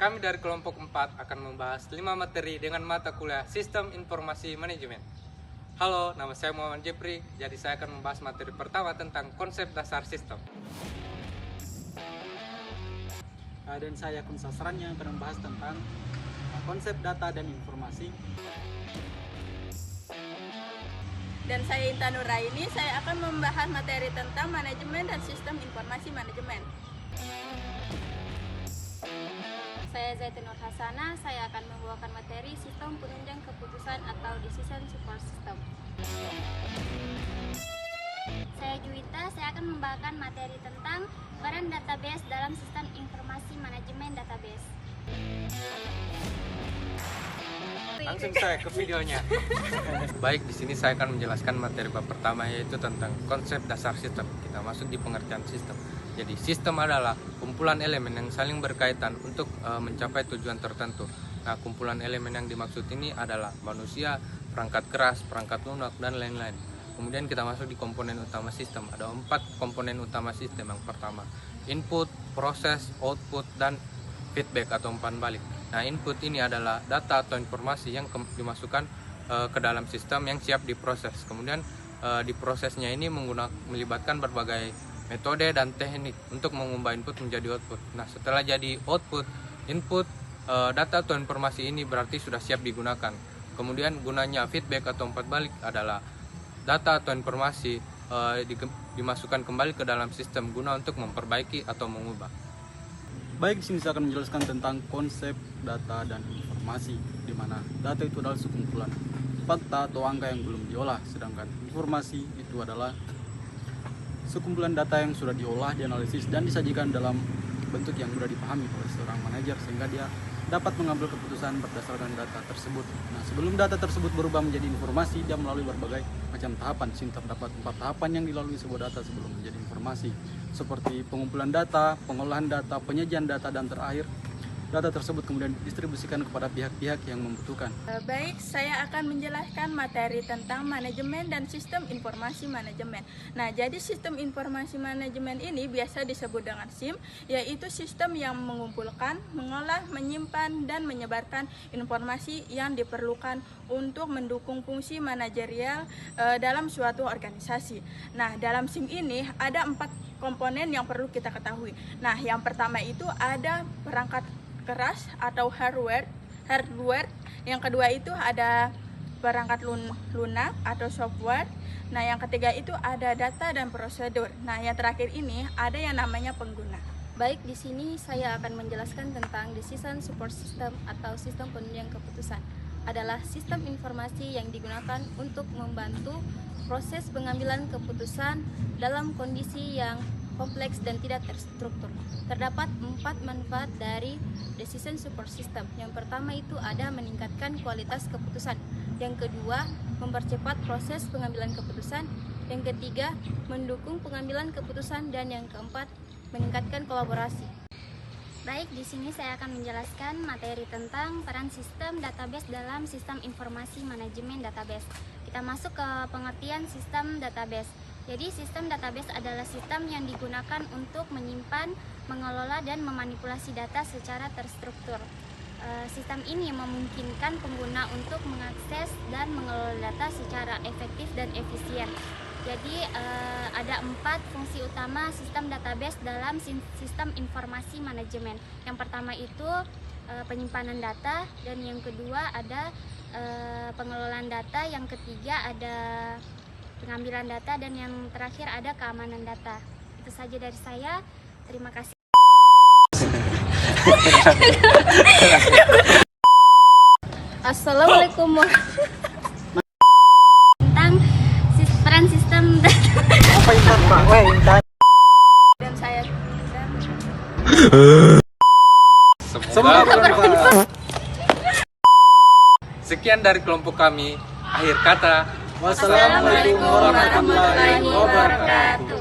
kami dari kelompok 4 akan membahas 5 materi dengan mata kuliah Sistem Informasi Manajemen. Halo, nama saya Muhammad Jepri, jadi saya akan membahas materi pertama tentang konsep dasar sistem. Dan saya Kun Sasran yang akan membahas tentang konsep data dan informasi. Dan saya Intan Nuraini, saya akan membahas materi tentang manajemen dan sistem informasi manajemen. Saya Zaitun Nur Hasana, saya akan membawakan materi sistem penunjang keputusan atau decision support system. Saya Juwita, saya akan membawakan materi tentang peran database dalam sistem informasi manajemen database. Langsung saya ke videonya. Baik, di sini saya akan menjelaskan materi bab pertama, yaitu tentang konsep dasar sistem. Kita masuk di pengertian sistem. Jadi sistem adalah kumpulan elemen yang saling berkaitan untuk mencapai tujuan tertentu. Nah, kumpulan elemen yang dimaksud ini adalah manusia, perangkat keras, perangkat lunak, dan lain-lain. Kemudian kita masuk di komponen utama sistem. Ada 4 komponen utama sistem. Yang pertama, input, proses, output, dan feedback atau umpan balik. Nah, input ini adalah data atau informasi yang dimasukkan ke dalam sistem yang siap diproses. Kemudian di prosesnya ini melibatkan berbagai metode dan teknik untuk mengubah input menjadi output. Nah, setelah jadi output, input, data atau informasi ini berarti sudah siap digunakan. Kemudian gunanya feedback atau umpan balik adalah data atau informasi dimasukkan kembali ke dalam sistem guna untuk memperbaiki atau mengubah. Baik, di sini saya akan menjelaskan tentang konsep data dan informasi, di mana data itu adalah sekumpulan fakta atau angka yang belum diolah, sedangkan informasi itu adalah sekumpulan data yang sudah diolah, dianalisis, dan disajikan dalam bentuk yang mudah dipahami oleh seorang manajer sehingga dia dapat mengambil keputusan berdasarkan data tersebut. Nah, sebelum data tersebut berubah menjadi informasi, dia melalui berbagai macam tahapan. Di sini terdapat 4 tahapan yang dilalui sebuah data sebelum menjadi informasi, seperti pengumpulan data, pengolahan data, penyajian data, dan terakhir data tersebut kemudian didistribusikan kepada pihak-pihak yang membutuhkan. Baik, saya akan menjelaskan materi tentang manajemen dan sistem informasi manajemen. Nah, jadi sistem informasi manajemen ini biasa disebut dengan SIM, yaitu sistem yang mengumpulkan, mengolah, menyimpan, dan menyebarkan informasi yang diperlukan untuk mendukung fungsi manajerial dalam suatu organisasi. Nah, dalam SIM ini ada 4 komponen yang perlu kita ketahui. Nah, yang pertama itu ada perangkat keras atau hardware. Yang kedua itu ada perangkat lunak atau software. Nah, yang ketiga itu ada data dan prosedur. Nah, yang terakhir ini ada yang namanya pengguna. Baik, di sini saya akan menjelaskan tentang decision support system atau sistem penunjang keputusan. Adalah sistem informasi yang digunakan untuk membantu proses pengambilan keputusan dalam kondisi yang kompleks dan tidak terstruktur. Terdapat 4 manfaat dari decision support system. Yang pertama itu ada meningkatkan kualitas keputusan. Yang kedua, mempercepat proses pengambilan keputusan. Yang ketiga, mendukung pengambilan keputusan, dan yang keempat, meningkatkan kolaborasi. Baik, di sini saya akan menjelaskan materi tentang peran sistem database dalam sistem informasi manajemen database. Kita masuk ke pengertian sistem database. Jadi sistem database adalah sistem yang digunakan untuk menyimpan, mengelola, dan memanipulasi data secara terstruktur. Sistem ini memungkinkan pengguna untuk mengakses dan mengelola data secara efektif dan efisien. Jadi ada 4 fungsi utama sistem database dalam sistem informasi manajemen. Yang pertama itu penyimpanan data, dan yang kedua ada pengelolaan data, yang ketiga ada pengambilan data, dan yang terakhir ada keamanan data. Itu saja dari saya. Terima kasih. Assalamualaikum warahmatullahi tentang peran sistem data. Dan saya Semoga bermanfaat. Sekian dari kelompok kami. Akhir kata, Wassalamualaikum warahmatullahi wabarakatuh.